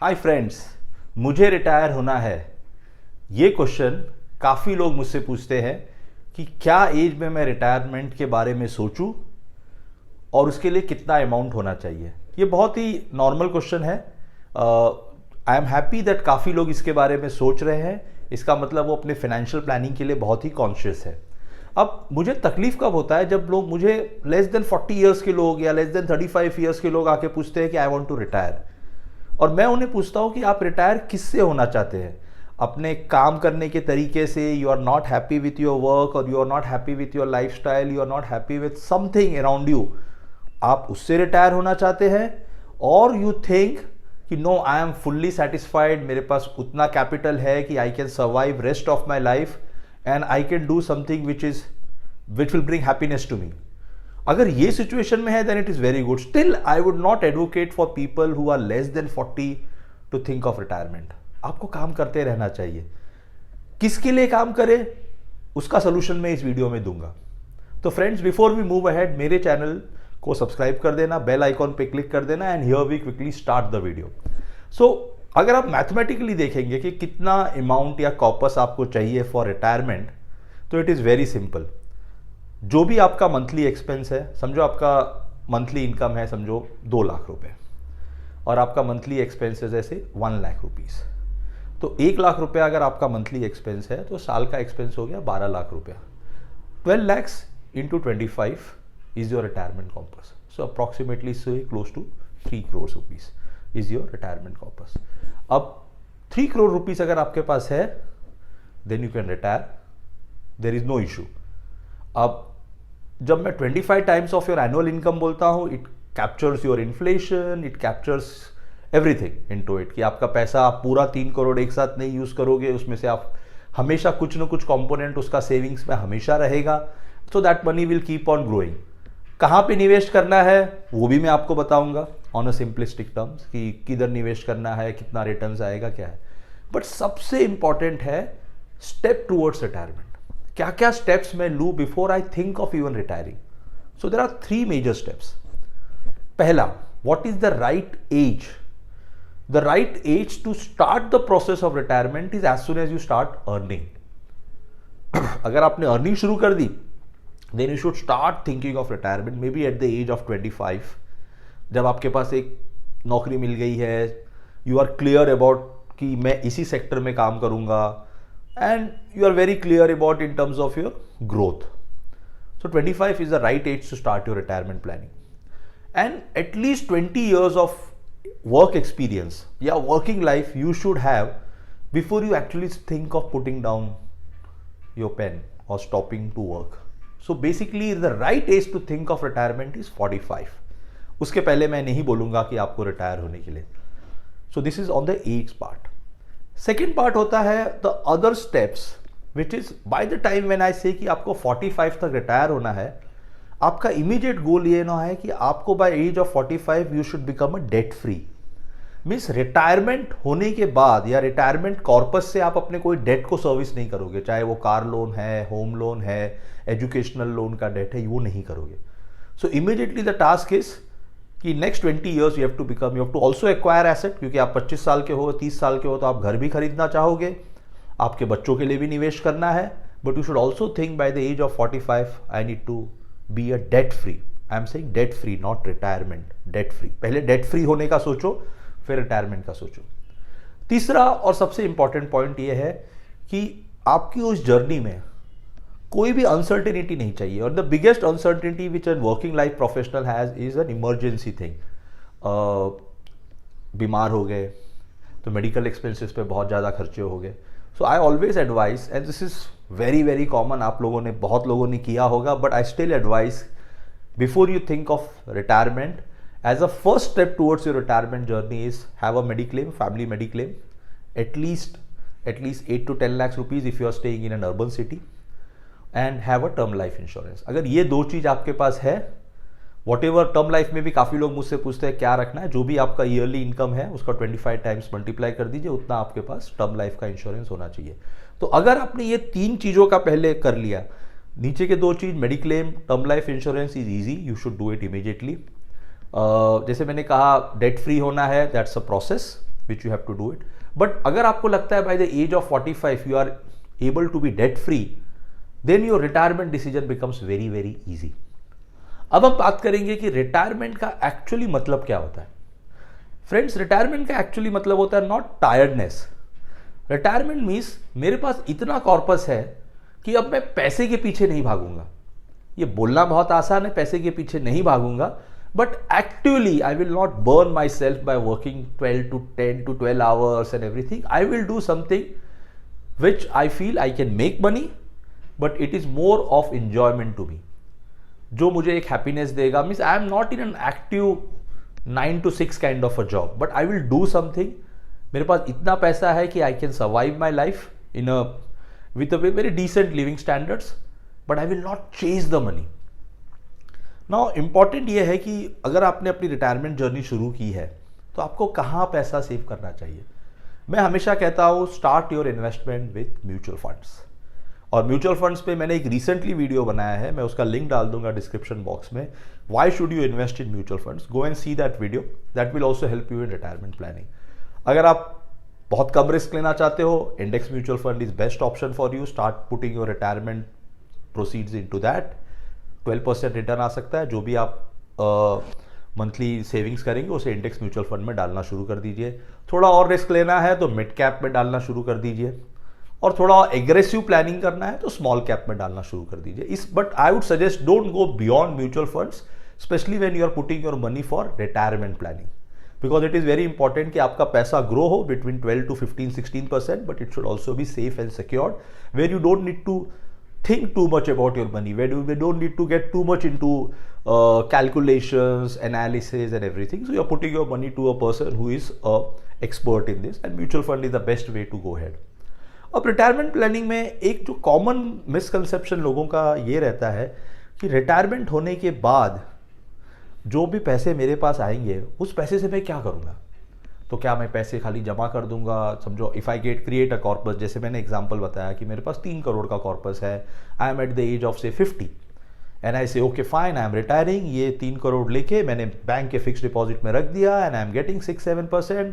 Hi friends, मुझे retire होना है। ये क्वेश्चन काफ़ी लोग मुझसे पूछते हैं कि क्या एज में मैं रिटायरमेंट के बारे में सोचूं और उसके लिए कितना अमाउंट होना चाहिए। ये बहुत ही नॉर्मल क्वेश्चन है। आई एम हैप्पी दैट काफ़ी लोग इसके बारे में सोच रहे हैं। इसका मतलब वो अपने फाइनेंशियल प्लानिंग के लिए बहुत ही कॉन्शियस है। अब मुझे तकलीफ कब होता है जब लोग मुझे लेस देन 40 ईयर्स के लोग या लेस देन 35 ईयर्स के लोग आके पूछते हैं कि आई वांट टू रिटायर, और मैं उन्हें पूछता हूं कि आप रिटायर किससे होना चाहते हैं। अपने काम करने के तरीके से you are not happy with your work, और you are not happy with your life style, you are not happy with something around you, आप उससे रिटायर होना चाहते हैं। और यू थिंक कि no, I am fully satisfied, मेरे पास उतना कैपिटल है कि I can survive rest of my life and I can do something which will bring happiness to me. अगर ये सिचुएशन में है then it is very good. Still I would not advocate for people who are less than 40 to think of retirement. आपको काम करते रहना चाहिए। किसके लिए काम करें उसका सोल्यूशन मैं इस वीडियो में दूंगा। तो friends, before we move ahead, मेरे चैनल को सब्सक्राइब कर देना, बेल आइकॉन पे क्लिक कर देना, and here we quickly start the video. So अगर आप मैथमेटिकली देखेंगे कि कितना अमाउंट या कॉपस आपको चाहिए फॉर रिटायरमेंट, तो इट इज वेरी सिंपल। जो भी आपका मंथली एक्सपेंस है, समझो आपका मंथली इनकम है समझो 2 लाख रुपए, और आपका मंथली एक्सपेंसेस ऐसे 1 लाख रुपीस, तो 1 लाख रुपया अगर आपका मंथली एक्सपेंस है तो साल का एक्सपेंस हो गया 12 लाख रुपया। 12 lakhs into 25 is your retirement corpus. So approximately say close to 3 crores rupees is your retirement corpus. अब 3 crore rupees अगर आपके पास है then you can retire, there is no issue. अब जब मैं 25 times of your annual income बोलता हूं, it captures your inflation, it captures everything into it, कि आपका पैसा आप पूरा 3 करोड़ एक साथ नहीं यूज करोगे, उसमें से आप हमेशा कुछ ना कुछ कंपोनेंट उसका सेविंग्स में हमेशा रहेगा, so that money will keep on growing. कहाँ पे निवेश करना है वो भी मैं आपको बताऊंगा ऑन अ सिंपलिस्टिक टर्म्स, कि किधर निवेश करना है, कितना रिटर्न्स आएगा, क्या है। बट सबसे इंपॉर्टेंट है स्टेप टूवर्ड्स रिटायरमेंट। क्या क्या स्टेप्स मैं लूँ before I think of even retiring. So there are 3 major steps. पहला, what is the right age? The right age to start the process of retirement is as soon as you start earning. अगर आपने earning शुरू कर दी then you should start thinking of retirement, maybe at the age of 25, जब आपके पास एक नौकरी मिल गई है, यू आर क्लियर अबाउट कि मैं इसी सेक्टर में काम करूंगा, and you are very clear about in terms of your growth. So 25 is the right age to start your retirement planning, and at least 20 years of work experience, yeah, working life you should have before you actually think of putting down your pen or stopping to work. So basically the right age to think of retirement is 45. उसके पहले मैं नहीं बोलूंगा कि आपको retire होने के लिए। So this is on the age part. Second part होता है the other steps, which is by the time when I से कि आपको 45 तक रिटायर होना है, आपका इमीडिएट गोल ये ना है कि आपको by age of 45 you should become a debt free. Means retirement होने के बाद या रिटायरमेंट कॉर्पस से आप अपने कोई डेट को सर्विस नहीं करोगे, चाहे वो कार लोन है, होम लोन है, एजुकेशनल लोन का डेट है, वो नहीं करोगे। So immediately the task is कि next 20 years you have to also acquire asset, क्योंकि आप 25 साल के हो, 30 साल के हो, तो आप घर भी खरीदना चाहोगे, आपके बच्चों के लिए भी निवेश करना है, but you should also think by the age of 45 I need to be a debt free. I am saying debt free, not retirement, debt free. पहले डेट फ्री होने का सोचो, फिर रिटायरमेंट का सोचो। तीसरा और सबसे इंपॉर्टेंट पॉइंट ये है कि आपकी उस जर्नी में कोई भी अनसर्टेनिटी नहीं चाहिए, और the biggest uncertainty which N working life professional has is an emergency thing. बीमार हो गए तो मेडिकल एक्सपेंसेस पे बहुत ज़्यादा खर्चे हो गए। So I always advise, and this is very very common, आप लोगों ने, बहुत लोगों ने किया होगा, but I still advise before you think of retirement, as a first step towards your retirement journey is have a mediclaim, family mediclaim, at least 8 to 10 lakhs rupees if you are staying in an urban city, and have a term life insurance. अगर ये 2 चीज आपके पास है, what ever, term life में भी काफ़ी लोग मुझसे पूछते हैं क्या रखना है, जो भी आपका ईयरली इनकम है उसका 25 टाइम्स मल्टीप्लाई कर दीजिए, उतना आपके पास टर्म लाइफ का इंश्योरेंस होना चाहिए। तो अगर आपने ये 3 चीज़ों का पहले कर लिया, नीचे के 2 चीज़ mediclaim, term life insurance is easy, you should do it immediately. जैसे मैंने कहा डेट फ्री होना है, that's a process, which you have to do it. But अगर आपको लगता है by the age of 45 you are able to be debt free, then your retirement decision becomes very very easy. अब हम बात करेंगे कि रिटायरमेंट का एक्चुअली मतलब क्या होता है. फ्रेंड्स, रिटायरमेंट का एक्चुअली मतलब होता है नॉट टायर्डनेस. रिटायरमेंट मीन्स मेरे पास इतना कॉर्पस है कि अब मैं पैसे के पीछे नहीं भागूंगा. ये बोलना बहुत आसान है, पैसे के पीछे नहीं भागूंगा, but actually I will not burn myself by working 10 to 12 hours and everything. I will do something which I feel I can make money, but it is more of enjoyment to me. जो मुझे एक happiness देगा. Means I am not in an active 9 to 6 kind of a job, but I will do something. मेरे पास इतना पैसा है कि I can survive my life in a with a very decent living standards, but I will not chase the money. Now important ये है कि अगर आपने अपनी रिटायरमेंट जर्नी शुरू की है तो आपको कहाँ पैसा सेव करना चाहिए. मैं हमेशा कहता हूँ start your investment with mutual funds. और म्यूचुअल फंड्स पे मैंने एक रिसेंटली वीडियो बनाया है, मैं उसका लिंक डाल दूंगा डिस्क्रिप्शन बॉक्स में. Why should you invest in mutual funds? Go and see that video, that will also help you in retirement planning. अगर आप बहुत कम रिस्क लेना चाहते हो, index mutual fund is best option for you. Start putting your retirement proceeds into that. 12% return आ सकता है. जो भी आप मंथली सेविंग्स करेंगे उसे इंडेक्स म्यूचुअल फंड में डालना शुरू कर दीजिए. थोड़ा और रिस्क लेना है तो मिड कैप में डालना शुरू कर दीजिए, और थोड़ा एग्रेसिव प्लानिंग करना है तो स्मॉल कैप में डालना शुरू कर दीजिए. But I would suggest don't go beyond mutual funds, specially when you are putting your money for retirement planning, because it is very important कि आपका पैसा ग्रो हो between 12 to 15-16%, but it should also be safe and secured, where you don't need to think too much about your money, where we don't need to get too much into calculations, analysis and everything. So you're putting your money to a person who is a expert in this, and mutual fund is the best way to go ahead. अब retirement planning में एक जो common misconception लोगों का ये रहता है कि रिटायरमेंट होने के बाद जो भी पैसे मेरे पास आएंगे उस पैसे से मैं क्या करूँगा. तो क्या मैं पैसे खाली जमा कर दूंगा? समझो if I create a corpus, जैसे मैंने एग्जांपल बताया कि मेरे पास 3 करोड़ का कॉर्पस है, I am at the age of say 50 and I say okay fine, I am retiring. ये 3 करोड़ लेके मैंने बैंक के फिक्स डिपॉजिट में रख दिया एंड आई एम गेटिंग 6-7%.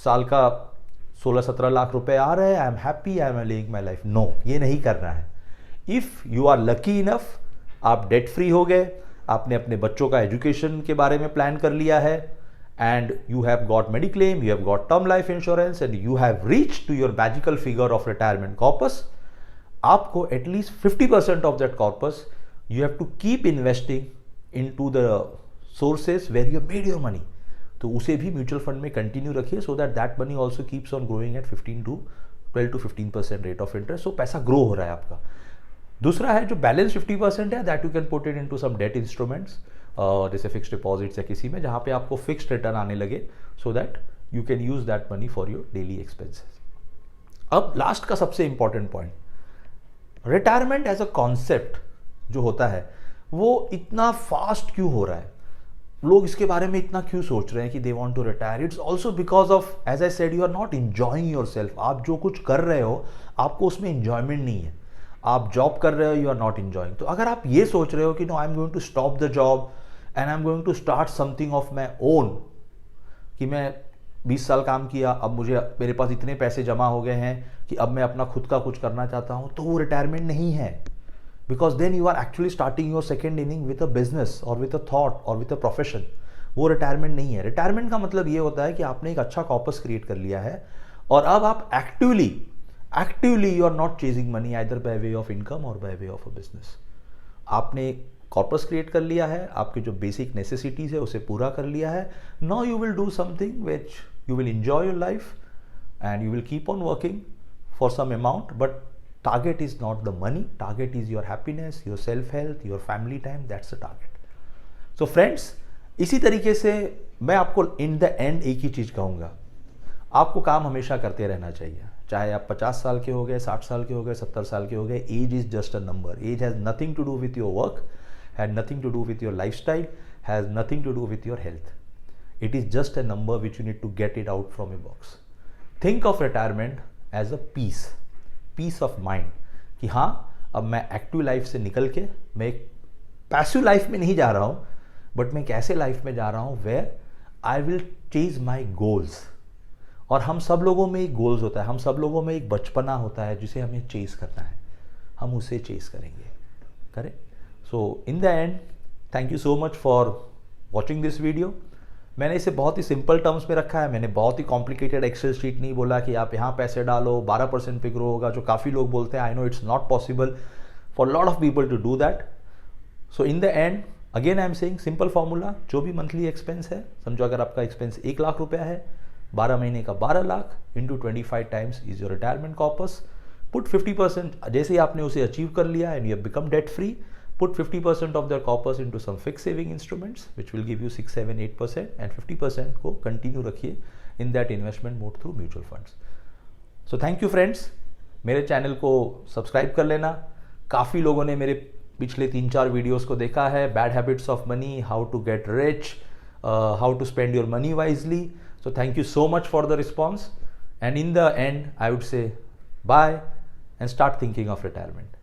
साल का 16-17 लाख रुपए आ रहे हैं. I am happy, I am living my life. No, ये नहीं करना है. If you are lucky enough, आप डेट फ्री हो गए, आपने अपने बच्चों का एजुकेशन के बारे में प्लान कर लिया है, and you have got mediclaim, you have got term life insurance, and you have reached to your magical figure of retirement corpus. आपको at least 50% of that corpus you have to keep investing into the sources where you made your money. तो उसे भी mutual fund में continue रखिए, so that money also keeps on growing at 12 to 15% rate of interest. So पैसा grow हो रहा है आपका. दूसरा है जो बैलेंस 50% है, that you can put it into some debt instruments, जैसे फिक्स डिपॉजिट्स या किसी में जहाँ पे आपको फिक्स्ड रिटर्न आने लगे, so that you can use that money for your daily expenses. अब लास्ट का सबसे important point, retirement as a concept जो होता है वो इतना फास्ट क्यों हो रहा है? लोग इसके बारे में इतना क्यों सोच रहे हैं कि they want to retire? It's also because of, as I said, you are not enjoying yourself. आप जो कुछ कर रहे हो आपको उसमें एंजॉयमेंट नहीं है. आप जॉब कर रहे हो, यू आर नॉट एंजॉइंग. तो अगर आप ये सोच रहे हो कि no, I am going to stop the job and I am going to start something of my own, कि मैं 20 साल काम किया, अब मुझे मेरे पास इतने पैसे जमा हो गए हैं कि अब मैं अपना खुद का कुछ करना चाहता हूँ, तो वो रिटायरमेंट नहीं है. Because then you are actually starting your second inning with a business और विद अ थॉट और विद अ प्रोफेशन. वो रिटायरमेंट नहीं है. रिटायरमेंट का मतलब ये होता है कि आपने एक अच्छा कॉर्पस क्रिएट कर लिया है और अब आप actively you are not chasing money either by way of income और by way of a business. आपने कॉर्पस क्रिएट कर लिया है, आपके जो बेसिक नेसेसिटीज है उसे पूरा कर लिया है. Now you will do something which you will enjoy your life and you will keep on working for some amount, but target is not the money, target is your happiness, your self health, your family time. That's the target. So friends, इसी तरीके से मैं आपको in the end एक ही चीज कहूंगा, आपको काम हमेशा करते रहना चाहिए. चाहे आप 50 साल के हो गए, 60 साल के हो गए, 70 साल के हो गए, age is just a number. Age has nothing to do with your work, has nothing to do with your lifestyle, has nothing to do with your health. It is just a number which you need to get it out from your box. Think of retirement as a piece of mind, कि हाँ, अब मैं active life से निकल के मैं एक passive life में नहीं जा रहा हूँ, बट मैं एक ऐसे लाइफ में जा रहा हूँ where I will chase my goals. और हम सब लोगों में एक गोल्स होता है, हम सब लोगों में एक बचपना होता है जिसे हमें चेस करना है, हम उसे चेस करेंगे, correct. So in the and, thank you so much for watching this video. मैंने इसे बहुत ही सिंपल टर्म्स में रखा है, मैंने बहुत ही कॉम्प्लिकेटेड एक्सेल शीट नहीं बोला कि आप यहाँ पैसे डालो 12% पे ग्रो होगा, जो काफ़ी लोग बोलते हैं। I know it's not possible for lot of people to do that. So in the end again I am saying simple formula, जो भी मंथली एक्सपेंस है, समझो अगर आपका एक्सपेंस 1 लाख रुपया है, 12 महीने का 12 lakh into 25 times is your retirement corpus. Put 50%, जैसे ही आपने उसे अचीव कर लिया and you have become debt free, put 50% of their corpus into some fixed saving instruments which will give you 6, 7, 8% and 50% को continue रखिए in that investment mode through mutual funds. So thank you friends, मेरे channel को subscribe कर लेना। काफ़ी लोगों ने मेरे पिछले 3-4 वीडियोस को देखा है, bad habits of money, how to get rich, how to spend your money wisely. So thank you so much for the response and in the end I would say bye and start thinking of retirement.